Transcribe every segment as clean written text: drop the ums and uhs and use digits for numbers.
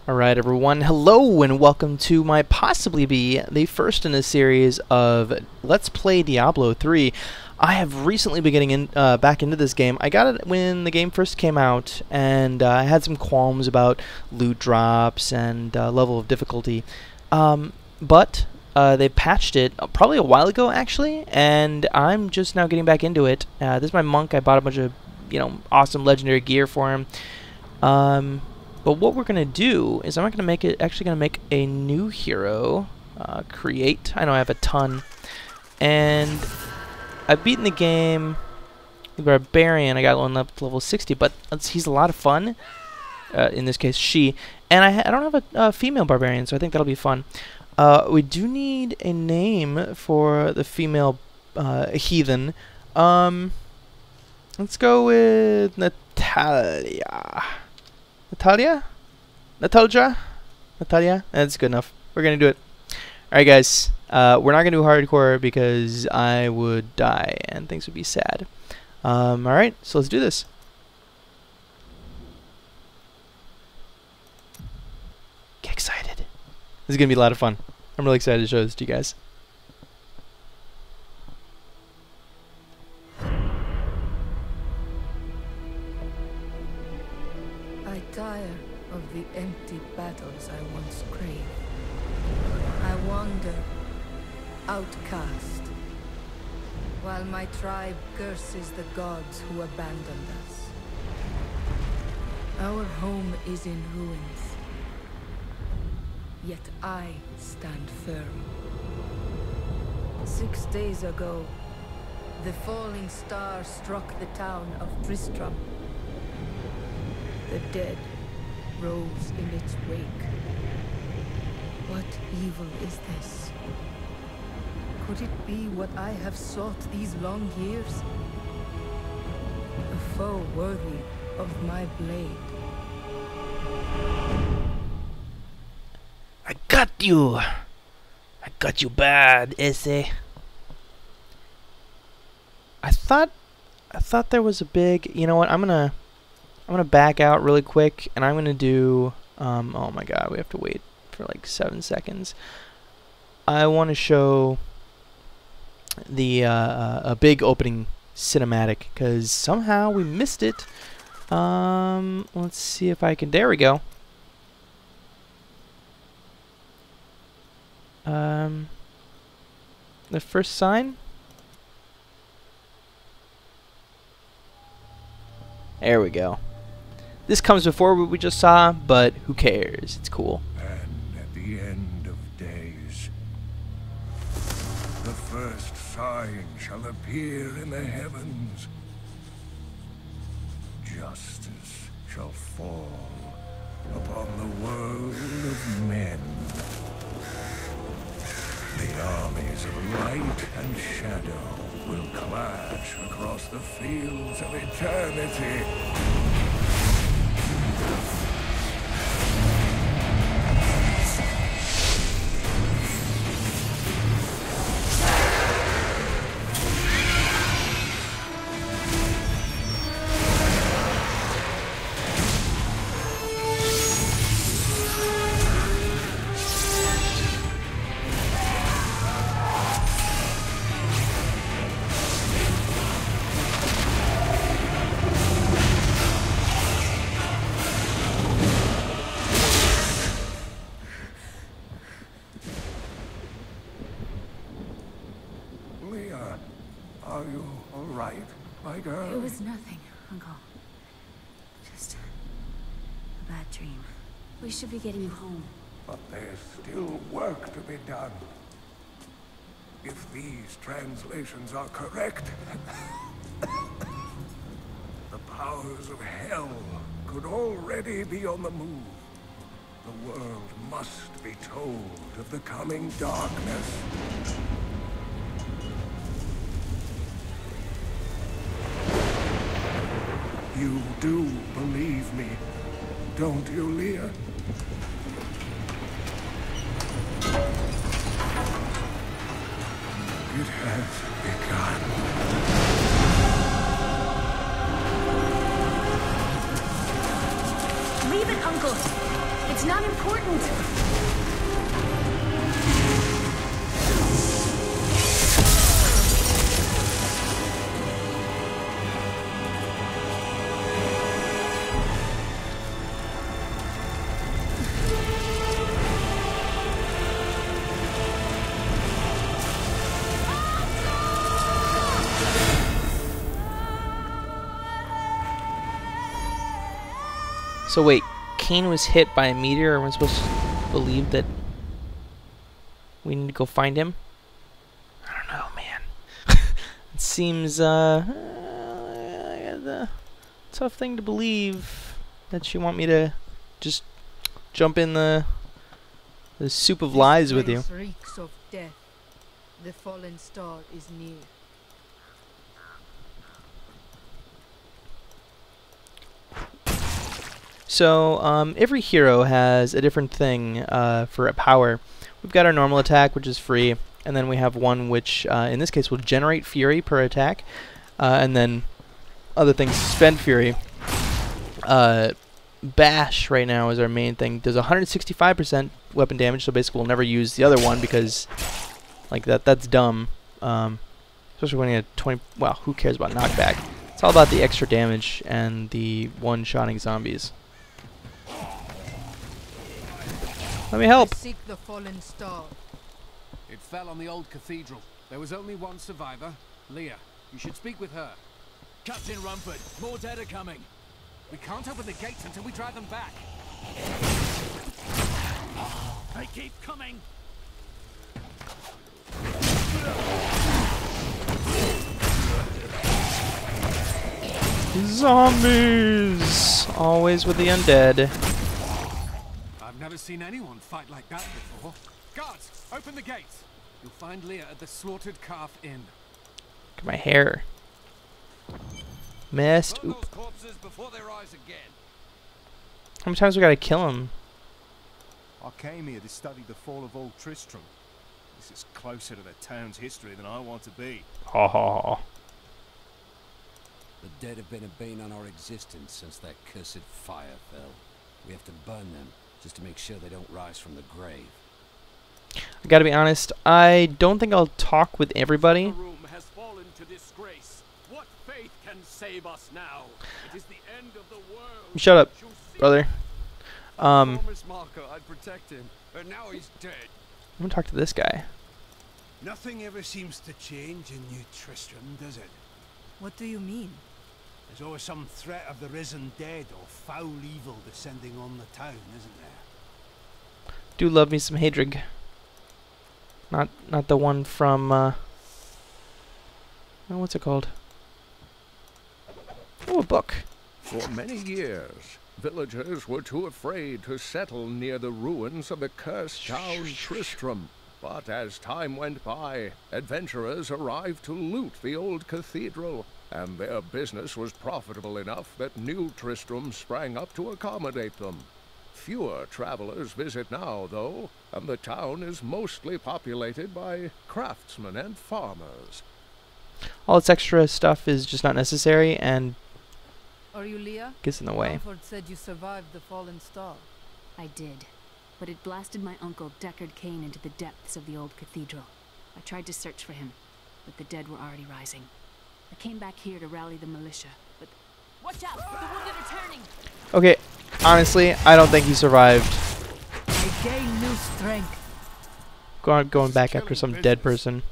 Alright everyone, hello and welcome to my possibly be the first in a series of Let's Play Diablo 3. I have recently been getting back into this game. I got it when the game first came out, and I had some qualms about loot drops and level of difficulty. But they patched it probably a while ago actually, and I'm just now getting back into it. This is my monk. I bought a bunch of awesome legendary gear for him. But what we're gonna do is I'm gonna make a new hero. Create. I know I have a ton, and I've beaten the game. The barbarian, I got one up to level 60, but he's a lot of fun. In this case, she, and I don't have a female barbarian, so I think that'll be fun. We do need a name for the female heathen. Let's go with Natalia. Natalia? That's good enough. We're gonna do it. Alright guys, we're not gonna do hardcore because I would die and things would be sad. Alright, so let's do this. Get excited. This is gonna be a lot of fun. I'm really excited to show this to you guys. I tire of the empty battles I once craved. I wander, outcast, while my tribe curses the gods who abandoned us. Our home is in ruins, yet I stand firm. 6 days ago, the falling star struck the town of Tristram. The dead rose in its wake. What evil is this? Could it be what I have sought these long years? A foe worthy of my blade. I got you! I got you bad, Issy. I thought there was a big, you know what, I'm gonna back out really quick, and I'm gonna do oh my god, we have to wait for like 7 seconds. I want to show the a big opening cinematic because somehow we missed it. Let's see if I can. There we go. The first sign. There we go. This comes before what we just saw, but who cares? It's cool. And at the end of days, the first sign shall appear in the heavens. Justice shall fall upon the world of men. The armies of light and shadow will clash across the fields of eternity. Are you all right, my girl? It was nothing, Uncle. Just a bad dream. We should be getting you home. But there's still work to be done. If these translations are correct, the powers of hell could already be on the move. The world must be told of the coming darkness. You do believe me, don't you, Leah? It has begun. Leave it, Uncle. If It's not important. So wait, Cain was hit by a meteor. Am I supposed to believe that we need to go find him? I don't know, man. It seems a tough thing to believe that you want me to just jump in the soup of lies with you. This place reeks of death. The fallen star is near. So every hero has a different thing for a power. We've got our normal attack, which is free, and then we have one which, in this case, will generate fury per attack, and then other things spend fury. Bash right now is our main thing. Does 165% weapon damage, so basically we'll never use the other one because, like, that's dumb. Especially when you get 20. Well, who cares about knockback? It's all about the extra damage and the one-shotting zombies. Let me help. Seek the fallen star. It fell on the old cathedral. There was only one survivor, Leah. You should speak with her. Captain Rumford, more dead are coming. We can't open the gates until we drive them back. They keep coming. Zombies! Always with the undead. I've never seen anyone fight like that before. Guards, open the gates. You'll find Leah at the Slaughtered Calf Inn. Look at my hair. Messed. Burn Oop. those corpses before they rise again. How many times we gotta kill him? I came here to study the fall of old Tristram. This is closer to the town's history than I want to be. Ha ha ha. The dead have been a bane on our existence since that cursed fire fell. We have to burn them, just to make sure they don't rise from the grave. I gotta be honest, I don't think I'll talk with everybody. The room has fallen to disgrace. What faith can save us now? It is the end of the world. Shut up, brother. Promise Marco I'd protect him, but now he's dead. I'm gonna talk to this guy. Nothing ever seems to change in New Tristram, does it? What do you mean? There's always some threat of the risen dead or foul evil descending on the town, isn't there? Do love me some Hadrig. Not the one from oh, what's it called? Oh, a book. For many years, villagers were too afraid to settle near the ruins of the cursed town Tristram. But as time went by, adventurers arrived to loot the old cathedral, and their business was profitable enough that New Tristram sprang up to accommodate them. Fewer travelers visit now, though, and the town is mostly populated by craftsmen and farmers. All its extra stuff is just not necessary and Are you Leah? gets in the way. Rumford said you survived the fallen star. I did, but it blasted my uncle Deckard Cain into the depths of the old cathedral. I tried to search for him, but the dead were already rising. I came back here to rally the militia, but... Watch out! The wounded are turning! Okay, honestly, I don't think he survived. I gain new strength. Going back after some dead person.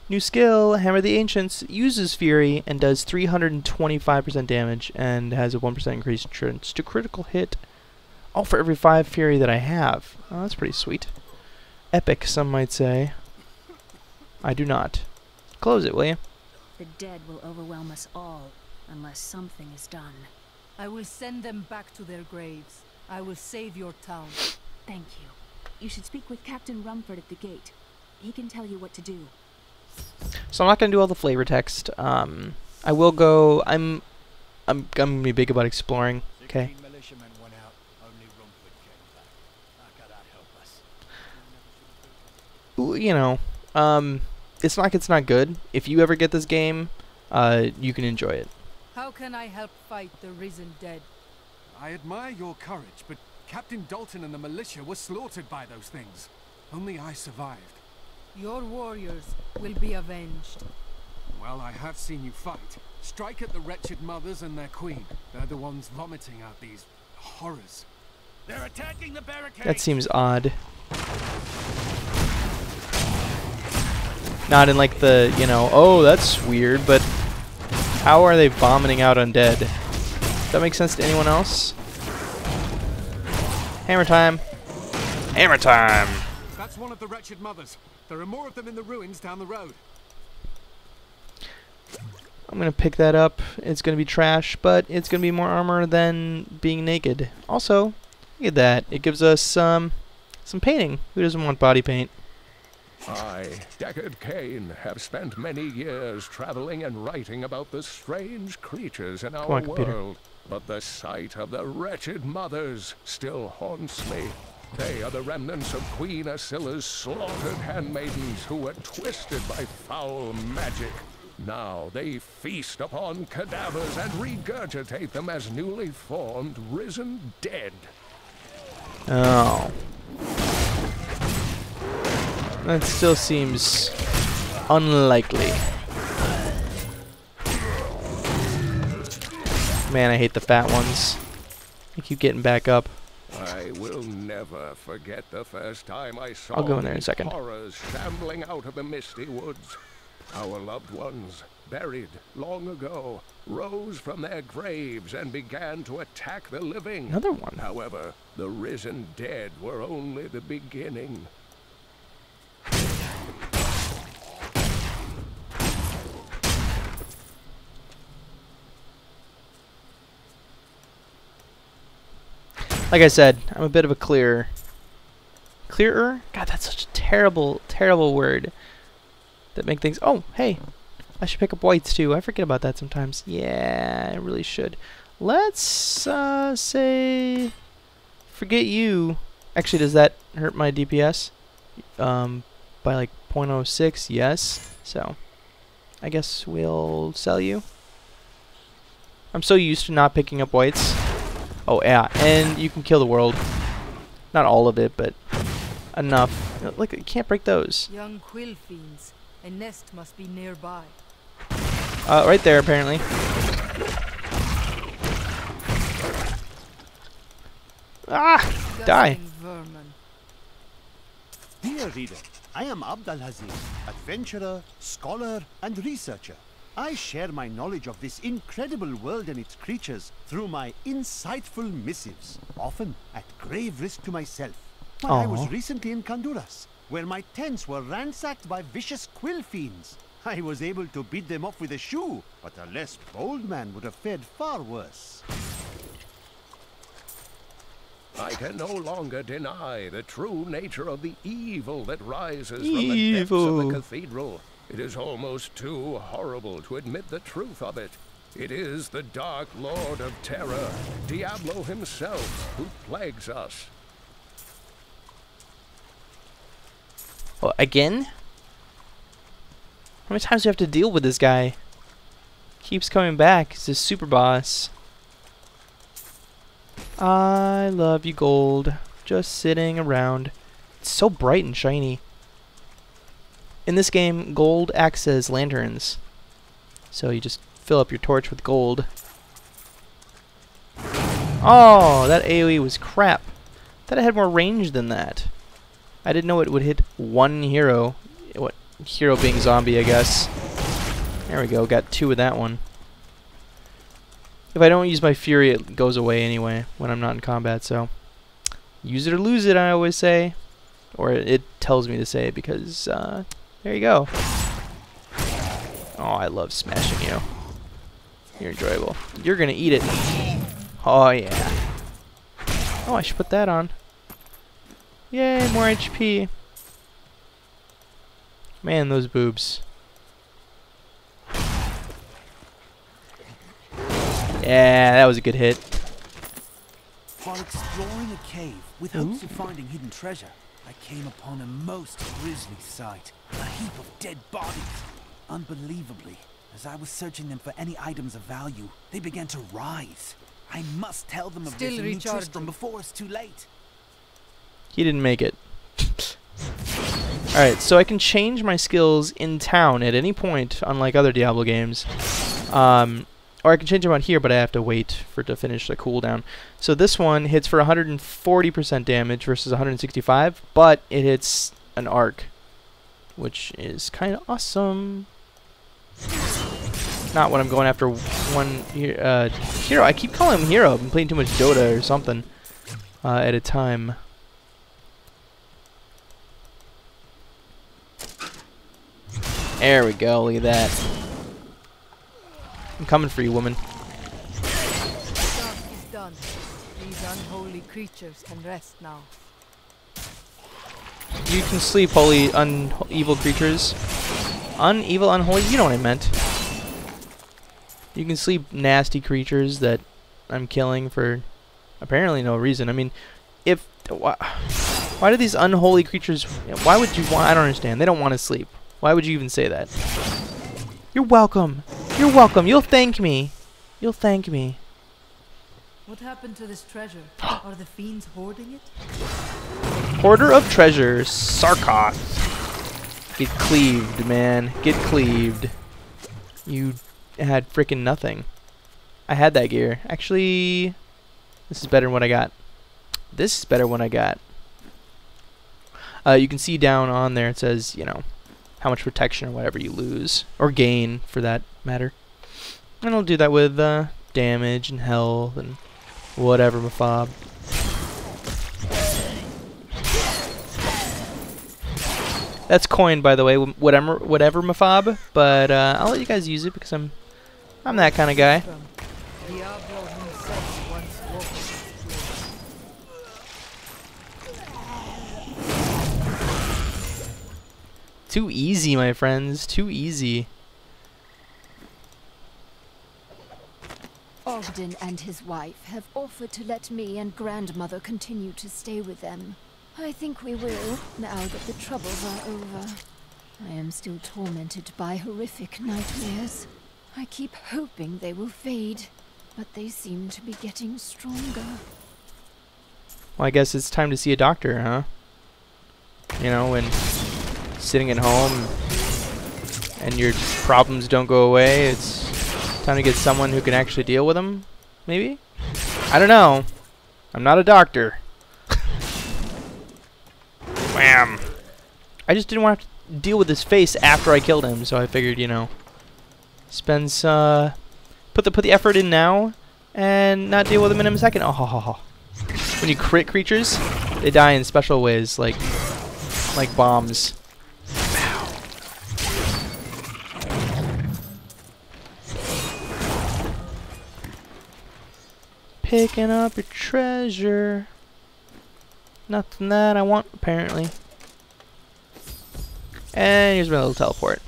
New skill, Hammer the Ancients, uses Fury and does 325% damage and has a 1% increased chance to critical hit. All for every 5 Fury that I have. Oh, that's pretty sweet. Epic, some might say. I do not. Close it, will you? The dead will overwhelm us all, unless something is done. I will send them back to their graves. I will save your town. Thank you. You should speak with Captain Rumford at the gate. He can tell you what to do. So I'm not gonna do all the flavor text. I will go. I'm gonna be big about exploring. Okay. Militiamen went out. Only Rumford came back. How could that help us? You know, it's not like it's not good. If you ever get this game, you can enjoy it. How can I help fight the risen dead? I admire your courage, but Captain Dalton and the militia were slaughtered by those things. Only I survived. Your warriors will be avenged. Well, I have seen you fight. Strike at the wretched mothers and their queen. They're the ones vomiting out these horrors. They're attacking the barricade. That seems odd. Not in like the, you know, oh, that's weird, but how are they vomiting out undead? Does that make sense to anyone else? Hammer time. Hammer time. That's one of the wretched mothers. There are more of them in the ruins down the road. I'm going to pick that up. It's going to be trash, but it's going to be more armor than being naked. Also, look at that. It gives us some painting. Who doesn't want body paint? I, Deckard Cain, have spent many years traveling and writing about the strange creatures in our world. But the sight of the wretched mothers still haunts me. They are the remnants of Queen Asilla's slaughtered handmaidens who were twisted by foul magic. Now they feast upon cadavers and regurgitate them as newly formed, risen dead. Oh. That still seems unlikely. Man, I hate the fat ones. I keep getting back up. I will never forget the first time I saw I'll go in there in a second. horrors shambling out of the misty woods. Our loved ones, buried long ago, rose from their graves and began to attack the living. Another one. However, the risen dead were only the beginning. Like I said, I'm a bit of a clearer. Clearer? God, that's such a terrible, terrible word. That make things... Oh, hey. I should pick up whites, too. I forget about that sometimes. Yeah, I really should. Let's, say... Forget you. Actually, does that hurt my DPS? By, like, 0.06? Yes. So, I guess we'll sell you. I'm so used to not picking up whites. Oh, yeah, and you can kill the world. Not all of it, but enough. Look, you can't break those. Young quill fiends. A nest must be nearby. Right there, apparently. Ah! Die. Vermin. Dear reader, I am Abdalhaziz, adventurer, scholar, and researcher. I share my knowledge of this incredible world and its creatures through my insightful missives, often at grave risk to myself. I was recently in Honduras, where my tents were ransacked by vicious quill fiends. I was able to beat them off with a shoe, but a less bold man would have fared far worse. I can no longer deny the true nature of the evil that rises from the depths of the cathedral. It is almost too horrible to admit the truth of it. It is the Dark Lord of Terror, Diablo himself, who plagues us. Oh, again? How many times do you have to deal with this guy? Keeps coming back. He's a super boss. I love you, gold. Just sitting around. It's so bright and shiny. In this game, gold acts as lanterns. So you just fill up your torch with gold. Oh, that AoE was crap. Thought it had more range than that. I didn't know it would hit one hero. What hero being zombie, I guess. There we go, got two with that one. If I don't use my fury, it goes away anyway when I'm not in combat, so use it or lose it, I always say. Or it tells me to say, because there you go. Oh, I love smashing you. You're enjoyable. You're gonna eat it. Oh yeah. Oh, I should put that on. Yay, more HP. Man, those boobs. Yeah, that was a good hit. While exploring a cave with hopes of finding hidden treasure, I came upon a most grisly sight. A heap of dead bodies. Unbelievably, as I was searching them for any items of value, they began to rise. I must tell them of Still this new recharging. Tristram before it's too late. He didn't make it. Alright, so I can change my skills in town at any point, unlike other Diablo games. Or I can change them out here, but I have to wait for it to finish the cooldown. So this one hits for 140% damage versus 165, but it hits an arc, which is kind of awesome. Not what I'm going after. One hero. I keep calling him hero. I've been playing too much Dota or something at a time. There we go. Look at that. I'm coming for you, woman. The task is done. These unholy creatures can rest now. You can sleep, holy, evil creatures. Unevil, unholy? You know what I meant. You can sleep, nasty creatures that I'm killing for apparently no reason. I mean, if... Why do these unholy creatures... Why would you want... I don't understand. They don't want to sleep. Why would you even say that? You're welcome. You're welcome. You'll thank me. You'll thank me. What happened to this treasure? Are the fiends hoarding it? Hoarder of treasure, Sarkoth. Get cleaved, man. Get cleaved. You had frickin' nothing. I had that gear. Actually, this is better than what I got. This is better than what I got. You can see down on there it says, you know, how much protection or whatever you lose. Or gain, for that matter. And I'll do that with damage and health and whatever, mafob. That's coined, by the way, whatever mafob, but I'll let you guys use it because I'm that kind of guy. Diablo himself once walked. Too easy, my friends. Too easy. Ogden and his wife have offered to let me and grandmother continue to stay with them. I think we will, now that the troubles are over. I am still tormented by horrific nightmares. I keep hoping they will fade, but they seem to be getting stronger. Well, I guess it's time to see a doctor, huh? You know, when sitting at home and your problems don't go away, it's time to get someone who can actually deal with them, maybe? I don't know. I'm not a doctor. Wham! I just didn't want to deal with his face after I killed him, so I figured, you know, put the effort in now and not deal with him in a second. Oh, when you crit creatures, they die in special ways, like bombs. Picking up your treasure. Nothing that I want, apparently. And here's my little teleport.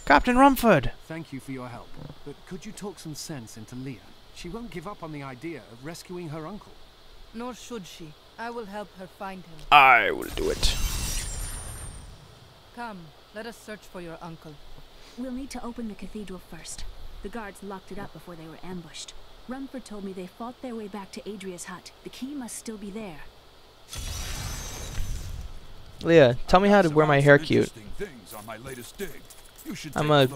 Captain Rumford! Thank you for your help, but could you talk some sense into Leah? She won't give up on the idea of rescuing her uncle. Nor should she. I will help her find him. I will do it. Come, let us search for your uncle. We'll need to open the cathedral first. The guards locked it up before they were ambushed. Rumford told me they fought their way back to Adria's hut. The key must still be there. Leah, tell me how to wear my hair cute. I'm a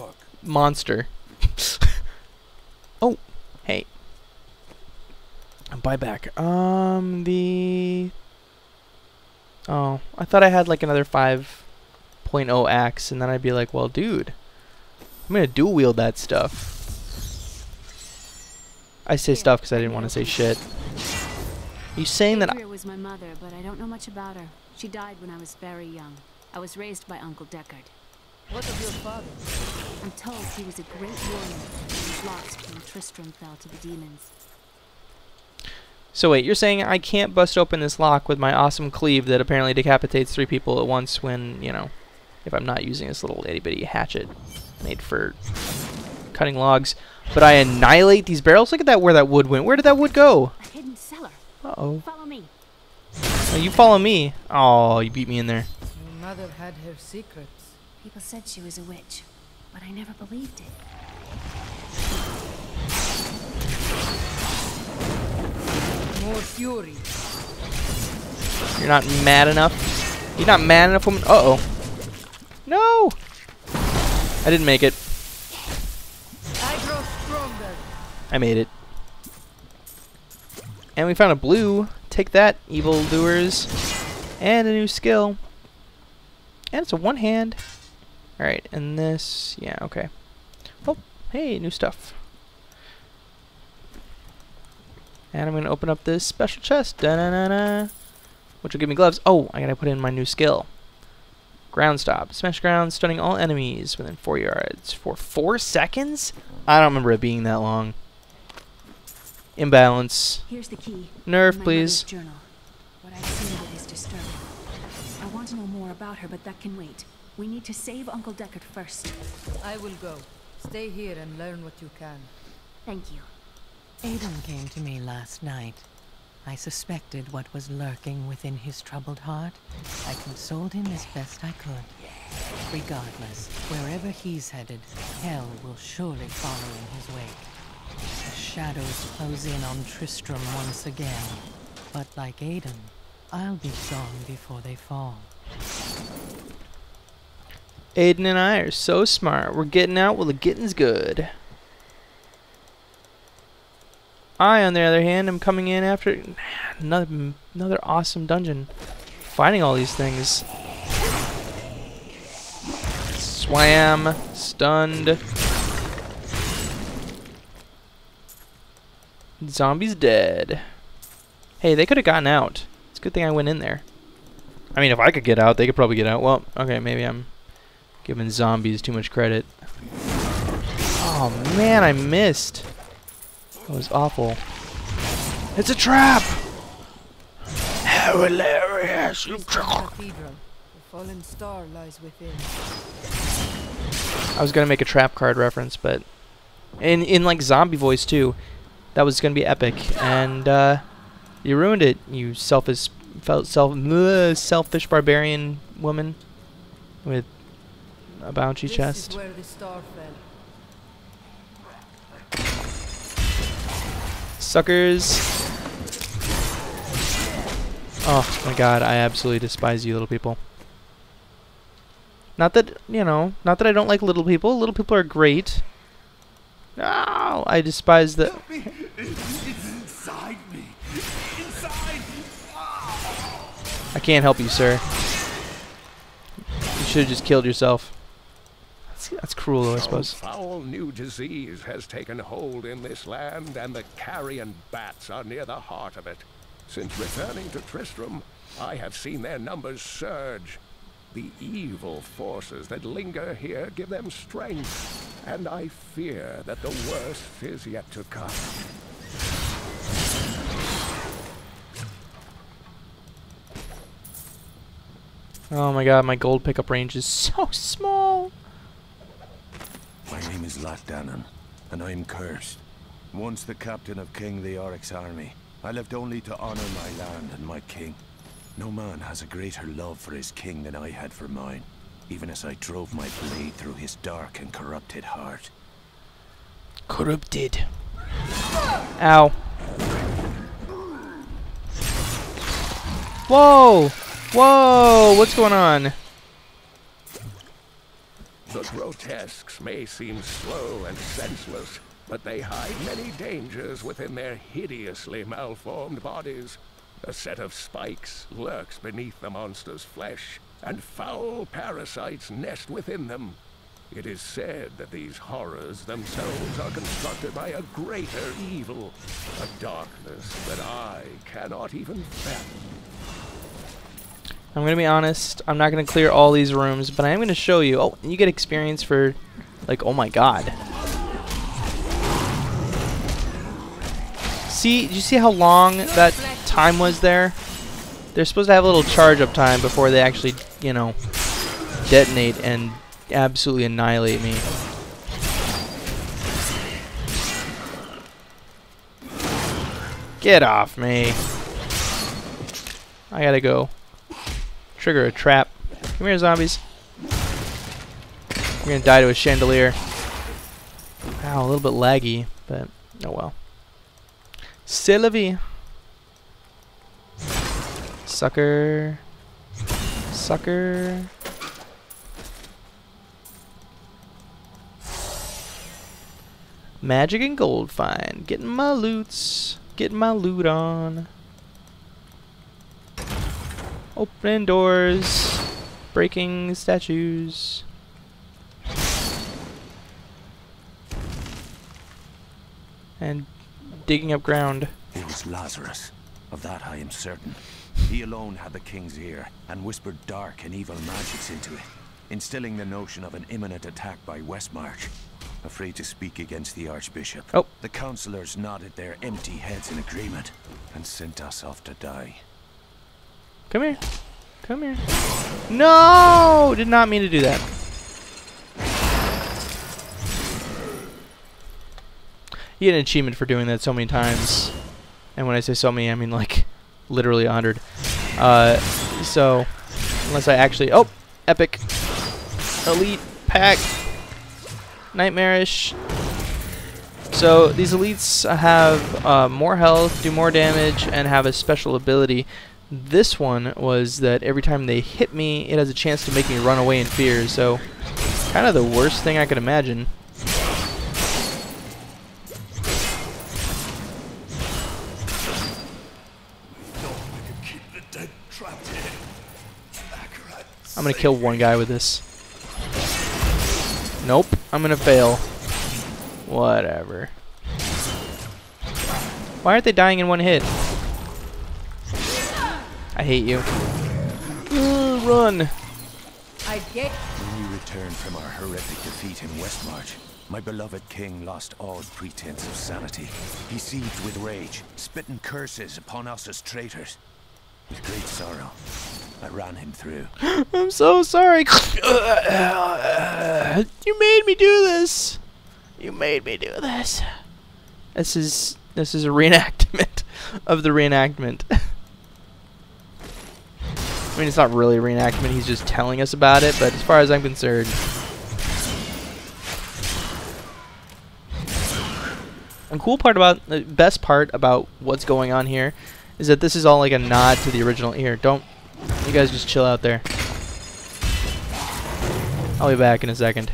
monster. Oh, hey. Buy back. Oh, I thought I had like another 5.0 axe, and then I'd be like, well, dude, I'm gonna dual wield that stuff. I say stuff because I didn't want to say shit. Are you saying that Adria was my mother, but I don't know much about her. She died when I was very young. I was raised by Uncle Deckard. What of your father? I'm told he was a great warrior. He was lost when Tristram fell to the demons. So wait, you're saying I can't bust open this lock with my awesome cleave that apparently decapitates 3 people at once when, you know, if I'm not using this little itty-bitty hatchet made for cutting logs, but I annihilate these barrels? Look at that, where that wood went. Where did that wood go? A hidden cellar. Uh-oh. Follow me. Oh, you follow me. Oh, you beat me in there. Your mother had her secrets. People said she was a witch, but I never believed it. More fury. You're not mad enough. You're not mad enough, woman. Uh-oh. No! I didn't make it. I grow stronger. I made it. And we found a blue. Take that, evildoers. And a new skill. And it's a one hand. Alright, and this... Yeah, okay. Oh, hey, new stuff. And I'm going to open up this special chest. Da-na-na-na. Which will give me gloves. Oh, I gotta put in my new skill. Ground stop. Smash ground, stunning all enemies within 4 yards. For 4 seconds? I don't remember it being that long. Imbalance. Here's the key. Nerf, My please. mother's journal. What I've seen of it is disturbing. I want to know more about her, but that can wait. We need to save Uncle Deckard first. I will go. Stay here and learn what you can. Thank you. Aiden came to me last night. I suspected what was lurking within his troubled heart. I consoled him as best I could. Regardless, wherever he's headed, hell will surely follow in his wake. The shadows close in on Tristram once again. But like Aiden, I'll be gone before they fall. Aiden and I are so smart. We're getting out while the getting's good. I, on the other hand, am coming in after another awesome dungeon. Finding all these things. Swam. Stunned. Zombie's dead. Hey, they could have gotten out. It's a good thing I went in there. I mean, if I could get out, they could probably get out. Well, okay, maybe I'm giving zombies too much credit. Oh, man, I missed. That was awful. It's a trap! How hilarious! You Cathedral. The fallen star lies within. I was gonna make a trap card reference, but in like zombie voice too. That was gonna be epic, and you ruined it. You selfish barbarian woman with a bouncy chest. This is where the star fell. Suckers. Oh my god, I absolutely despise you little people. Not that, you know, not that I don't like little people. Little people are great. No, I despise the... It's inside me. Inside. I can't help you, sir. You should have just killed yourself. That's cruel, though, I suppose. A foul new disease has taken hold in this land, and the carrion bats are near the heart of it. Since returning to Tristram, I have seen their numbers surge. The evil forces that linger here give them strength, and I fear that the worst is yet to come. Oh my god, my gold pickup range is so small. My name is Natajn, and I am cursed. Once the captain of King Leoric's army, I lived only to honor my land and my king. No man has a greater love for his king than I had for mine, even as I drove my blade through his dark and corrupted heart. Corrupted. Ow. Whoa! Whoa! What's going on? The grotesques may seem slow and senseless, but they hide many dangers within their hideously malformed bodies. A set of spikes lurks beneath the monster's flesh, and foul parasites nest within them. It is said that these horrors themselves are constructed by a greater evil, a darkness that I cannot even fathom. I'm going to be honest, I'm not going to clear all these rooms, but I am going to show you. Oh, and you get experience for, like, oh my god. See, did you see how long that time was there? They're supposed to have a little charge up time before they actually, you know, detonate and absolutely annihilate me. Get off me. I gotta go. Trigger a trap. Come here, zombies. We're gonna die to a chandelier. Ow, a little bit laggy, but oh well. C'est la vie. Sucker. Sucker. Magic and gold find. Getting my loots. Getting my loot on. Opening doors. Breaking statues. And digging up ground. It was Lazarus. Of that I am certain. He alone had the king's ear and whispered dark and evil magics into it, instilling the notion of an imminent attack by Westmarch. Afraid to speak against the Archbishop. Oh. The councillors nodded their empty heads in agreement and sent us off to die. Come here. Come here. No! Did not mean to do that. You get an achievement for doing that so many times. And when I say so many, I mean like literally 100. So, unless I actually... Oh! Epic. Elite pack. Nightmarish. So these elites have more health, do more damage, and have a special ability. This one was that every time they hit me, it has a chance to make me run away in fear. So kind of the worst thing I could imagine. I'm gonna kill one guy with this. Nope, I'm gonna fail. Whatever. Why aren't they dying in one hit? I hate you. Run! I get. When we returned from our horrific defeat in Westmarch, my beloved king lost all pretense of sanity. He seethed with rage, spitting curses upon us as traitors. With great sorrow, I ran him through. I'm so sorry. You made me do this. You made me do this. This is a reenactment of the reenactment. I mean, it's not really a reenactment. He's just telling us about it. But as far as I'm concerned, the cool part about the best part about what's going on here is that this is all like a nod to the original. Here, don't you guys just chill out there. I'll be back in a second.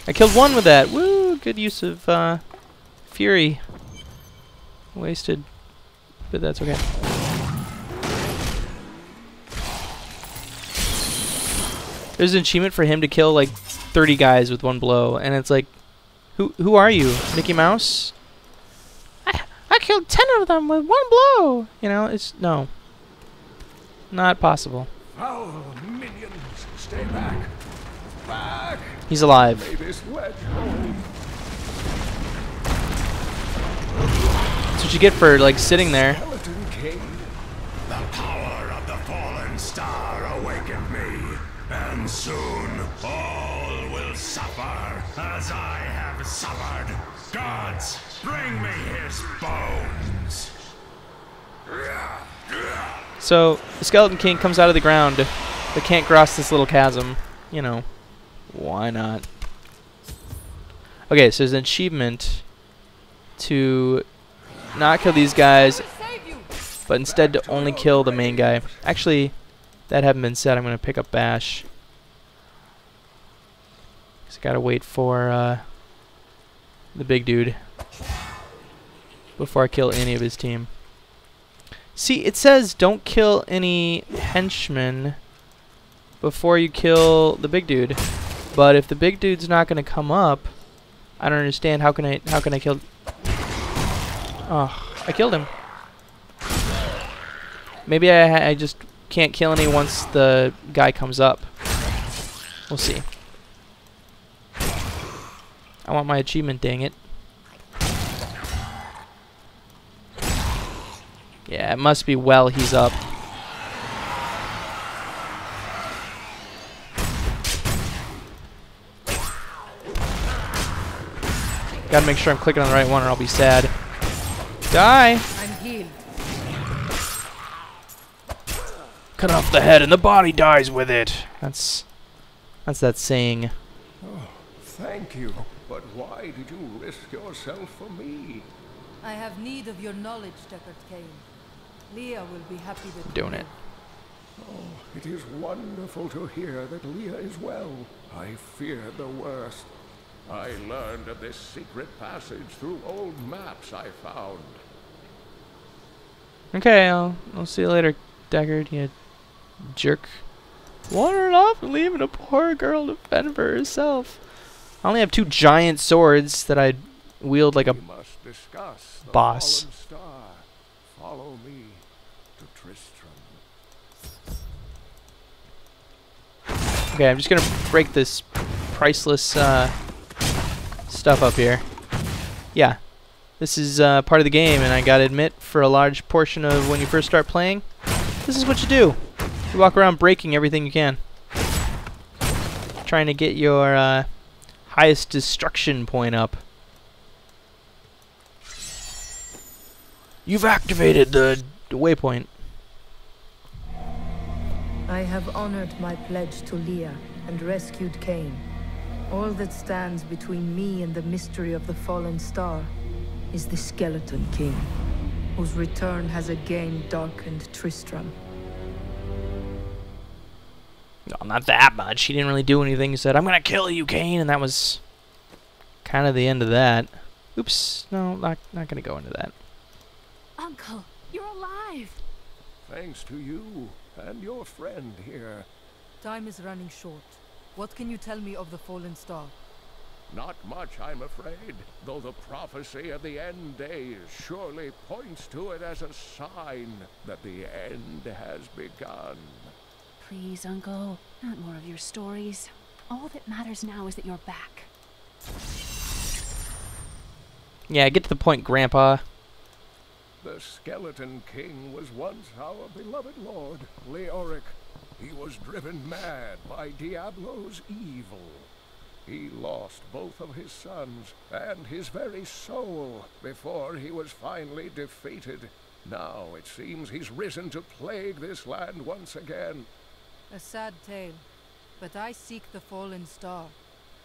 I killed one with that. Woo! Good use of fury. Wasted, but that's okay. There's an achievement for him to kill like 30 guys with one blow, and it's like, who are you, Mickey Mouse? I killed 10 of them with one blow. You know, it's no, not possible. Foul minions, stay back. Back. He's alive. That's what you get for like sitting there. The power of the fallen star awakened me, and soon all will suffer as I have suffered. Gods, bring me his bones. So the Skeleton King comes out of the ground, but can't cross this little chasm. You know. Why not? Okay, so there's an achievement to not kill these guys, but instead to only kill the main guy. Actually, that having been said, I'm going to pick up Bash. Because I got to wait for the big dude before I kill any of his team. See, it says don't kill any henchmen before you kill the big dude. But if the big dude's not going to come up, I don't understand. How can I kill? Oh, I killed him. Maybe I just can't kill any once the guy comes up. We'll see. I want my achievement, dang it. Yeah, it must be while he's up. Gotta make sure I'm clicking on the right one or I'll be sad. Die! I'm healed. Cut off the head and the body dies with it. That's that saying. Oh, thank you. But why did you risk yourself for me? I have need of your knowledge, Deckard Cain. Leah will be happy that Doing it. Oh, it is wonderful to hear that Leah is well. I feared the worst. I learned of this secret passage through old maps I found. Okay, I'll see you later, Deckard, you jerk. Wandering off and leaving a poor girl to fend for herself. I only have 2 giant swords that I wield like a must discuss the boss. fallen star. Follow me to Tristram. Okay, I'm just gonna break this priceless stuff up here. Yeah, this is part of the game, and I gotta admit, for a large portion of when you first start playing, this is what you do. You walk around breaking everything you can, trying to get your highest destruction point up. You've activated the waypoint. I have honored my pledge to Leah and rescued Cain. All that stands between me and the mystery of the fallen star is the Skeleton King, whose return has again darkened Tristram. No, not that much. He didn't really do anything. He said, "I'm gonna kill you, Cain," and that was kind of the end of that. Oops, no, not gonna go into that. Uncle, you're alive! Thanks to you and your friend here. Time is running short. What can you tell me of the fallen star? Not much, I'm afraid, though the prophecy of the end days surely points to it as a sign that the end has begun. Please, Uncle, not more of your stories. All that matters now is that you're back. Yeah, get to the point, Grandpa. The Skeleton King was once our beloved lord, Leoric. He was driven mad by Diablo's evil. He lost both of his sons and his very soul before he was finally defeated. Now it seems he's risen to plague this land once again. A sad tale, but I seek the fallen star,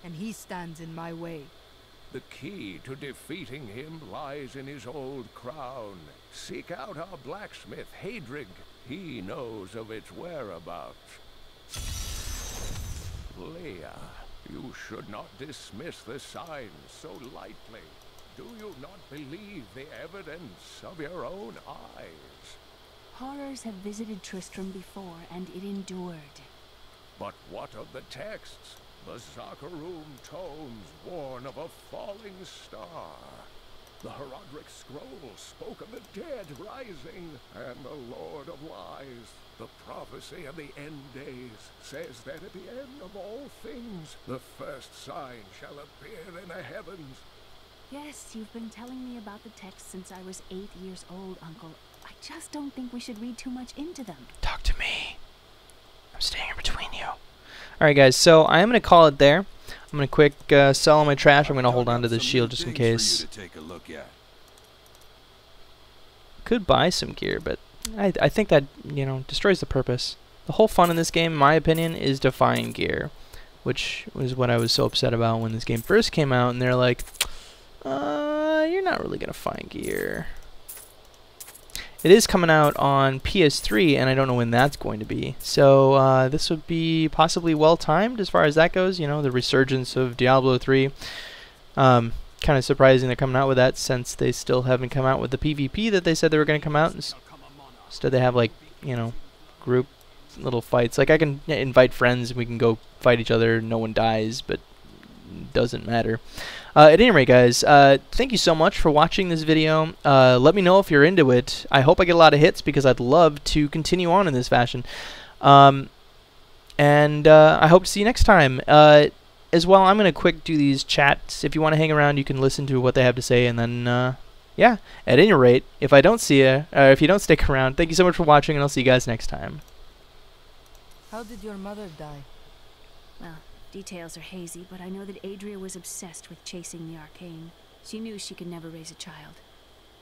and he stands in my way. The key to defeating him lies in his old crown. Seek out our blacksmith, Hadrig. He knows of its whereabouts. Leah, you should not dismiss the signs so lightly. Do you not believe the evidence of your own eyes? Horrors have visited Tristram before, and it endured. But what of the texts? The Zakharum tomes warn of a falling star. The Herodric scroll spoke of the dead rising, and the Lord of Lies, the prophecy of the end days, says that at the end of all things, the first sign shall appear in the heavens. Yes, you've been telling me about the texts since I was 8 years old, Uncle. I just don't think we should read too much into them. Talk to me. I'm staying here between you. Alright guys, so I am going to call it there. I'm going to quick sell all my trash. I'm going to hold on to this shield just in case. Could buy some gear, but I think that, you know, destroys the purpose. The whole fun in this game, in my opinion, is to find gear, which was what I was so upset about when this game first came out, and they're like, you're not really going to find gear. It is coming out on PS3, and I don't know when that's going to be. So this would be possibly well-timed as far as that goes. You know, the resurgence of Diablo 3. Kind of surprising they're coming out with that since they still haven't come out with the PvP that they said they were going to come out. Instead they have, like, you know, group little fights. Like, I can invite friends and we can go fight each other. No one dies, but it doesn't matter. At any rate, guys, thank you so much for watching this video. Let me know if you're into it. I hope I get a lot of hits because I'd love to continue on in this fashion. And I hope to see you next time. As well, I'm going to quick do these chats. If you want to hang around, you can listen to what they have to say. And then, yeah, at any rate, if I don't see you, if you don't stick around, thank you so much for watching, and I'll see you guys next time. How did your mother die? Well, details are hazy, but I know that Adria was obsessed with chasing the arcane. She knew she could never raise a child.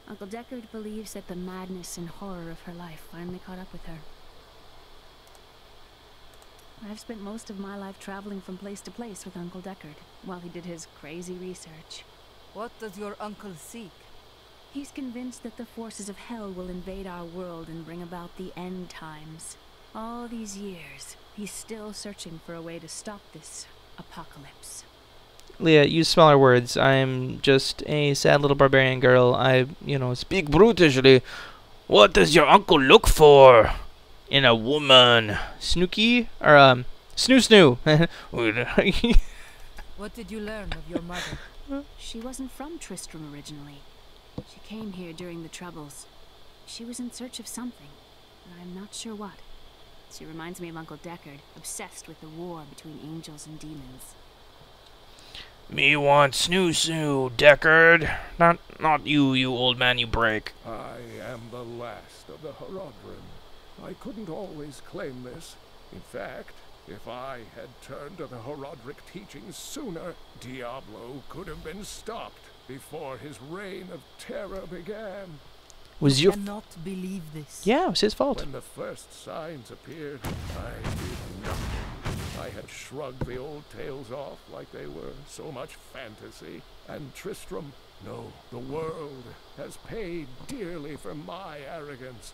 Uncle Deckard believes that the madness and horror of her life finally caught up with her. I've spent most of my life traveling from place to place with Uncle Deckard, while he did his crazy research. What does your uncle seek? He's convinced that the forces of hell will invade our world and bring about the end times. All these years, he's still searching for a way to stop this apocalypse. Leah, use smaller words. I'm just a sad little barbarian girl. I, speak brutishly. What does your uncle look for in a woman? Snooky? Or, snoo. What did you learn of your mother? She wasn't from Tristram originally. She came here during the Troubles. She was in search of something, and I'm not sure what. She reminds me of Uncle Deckard, obsessed with the war between angels and demons. Me want snoo, Deckard. Not you, you old man, you break. I am the last of the Horadrim. I couldn't always claim this. In fact, if I had turned to the Horadric teachings sooner, Diablo could have been stopped before his reign of terror began. Was your... I cannot believe this. Yeah, it was his fault. When the first signs appeared, I did nothing. I had shrugged the old tales off like they were so much fantasy. And Tristram, no, the world has paid dearly for my arrogance.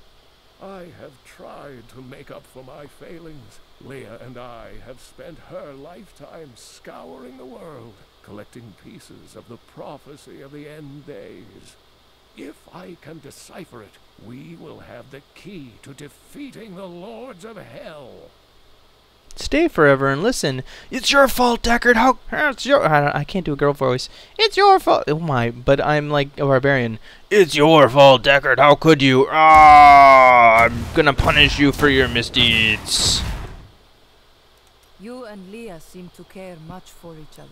I have tried to make up for my failings. Leah and I have spent her lifetime scouring the world, collecting pieces of the prophecy of the end days. If I can decipher it, we will have the key to defeating the Lords of Hell. Stay forever and listen. It's your fault, Deckard. How? It's your... I can't do a girl voice. It's your fault. Oh my! But I'm like a barbarian. It's your fault, Deckard. How could you? I'm gonna punish you for your misdeeds. You and Leah seem to care much for each other.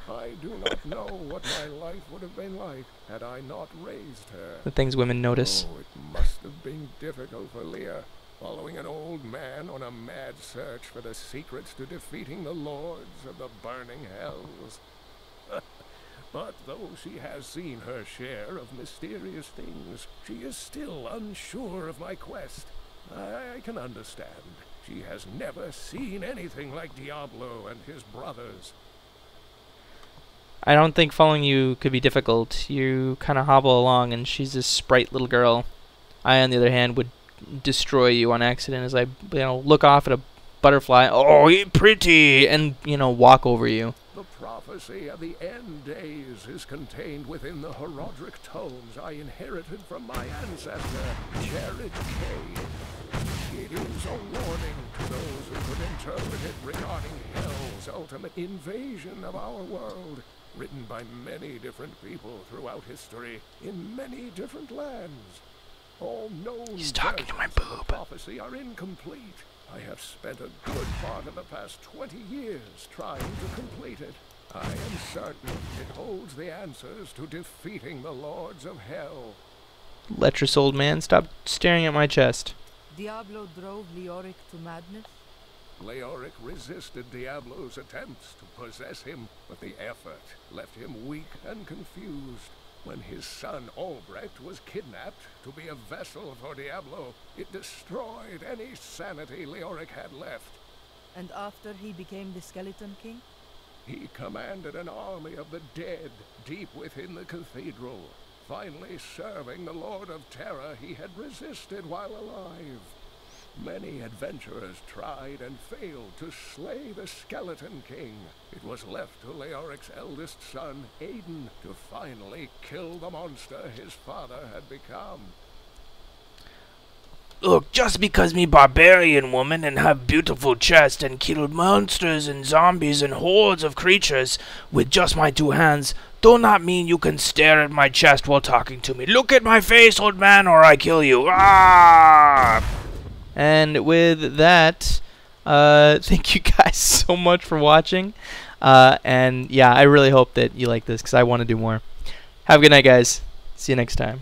I do not know what my life would have been like had I not raised her. The things women notice. Oh, it must have been difficult for Leah, following an old man on a mad search for the secrets to defeating the lords of the burning hells. But though she has seen her share of mysterious things, she is still unsure of my quest. I can understand. She has never seen anything like Diablo and his brothers. I don't think following you could be difficult. You kind of hobble along, and she's this sprite little girl. I, on the other hand, would destroy you on accident as I, look off at a butterfly. Oh, you're pretty, and walk over you. The prophecy of the end days is contained within the Horadric tomes I inherited from my ancestor, Jared Kay. It is a warning to those who could interpret it regarding Hell's ultimate invasion of our world, written by many different people throughout history, in many different lands. All known versions of the prophecy are incomplete. I have spent a good part of the past 20 years trying to complete it. I am certain it holds the answers to defeating the Lords of Hell. Lecherous old man, stop staring at my chest. Diablo drove Leoric to madness? Leoric resisted Diablo's attempts to possess him, but the effort left him weak and confused. When his son Albrecht was kidnapped to be a vessel for Diablo, it destroyed any sanity Leoric had left. And after he became the Skeleton King? He commanded an army of the dead deep within the cathedral, finally serving the Lord of Terror he had resisted while alive. Many adventurers tried and failed to slay the Skeleton King. It was left to Leoric's eldest son, Aiden, to finally kill the monster his father had become. Look, just because me barbarian woman and have beautiful chest and kill monsters and zombies and hordes of creatures with just my two hands, do not mean you can stare at my chest while talking to me. Look at my face, old man, or I kill you. Ah! And with that, thank you guys so much for watching. And yeah, I really hope that you like this because I want to do more. Have a good night, guys. See you next time.